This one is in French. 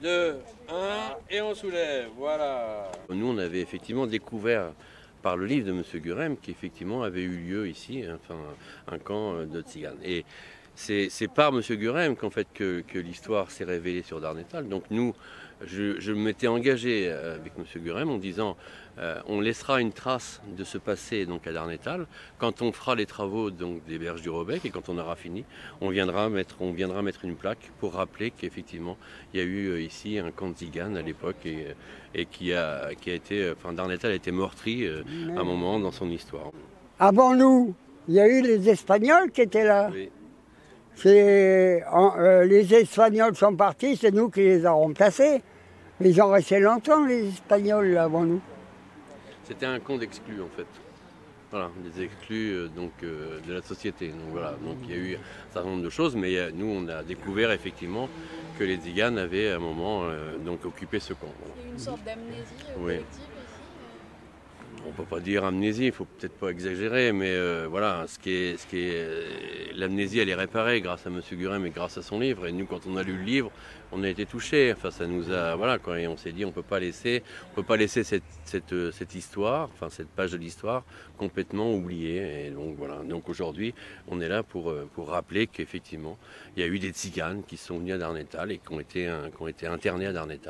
2, 1, et on soulève, voilà. Nous, on avait effectivement découvert par le livre de M. Gurem qu'effectivement avait eu lieu ici, enfin, un camp de tziganes. Et c'est par M. Gurem qu'en fait que l'histoire s'est révélée sur Darnétal. Donc nous, je m'étais engagé avec M. Gurem en disant on laissera une trace de ce passé donc à Darnétal quand on fera les travaux donc des berges du Robec, et quand on aura fini, on viendra mettre une plaque pour rappeler qu'effectivement il y a eu ici un camp de tziganes à l'époque et qui a été, enfin Darnétal a été meurtri à un moment dans son histoire. Avant nous, il y a eu les Espagnols qui étaient là. Oui. Les Espagnols sont partis, c'est nous qui les avons remplacés. Mais ils ont resté longtemps, les Espagnols, là, avant nous. C'était un camp d'exclus, en fait. Voilà, des exclus de la société. Donc voilà, donc il y a eu un certain nombre de choses, mais nous on a découvert effectivement que les tziganes avaient à un moment donc occupé ce camp. Voilà. Il y a eu une sorte d'amnésie collective ici. On ne peut pas dire amnésie, il ne faut peut-être pas exagérer, mais voilà, l'amnésie elle est réparée grâce à M. Gurem et grâce à son livre. Et nous, quand on a lu le livre, on a été touchés. Enfin, ça nous a, voilà, quand on s'est dit, on peut pas laisser cette histoire, enfin cette page de l'histoire complètement oubliée. Et donc voilà. Donc aujourd'hui, on est là pour rappeler qu'effectivement, il y a eu des tziganes qui sont venus à Darnétal et qui ont été internés à Darnétal.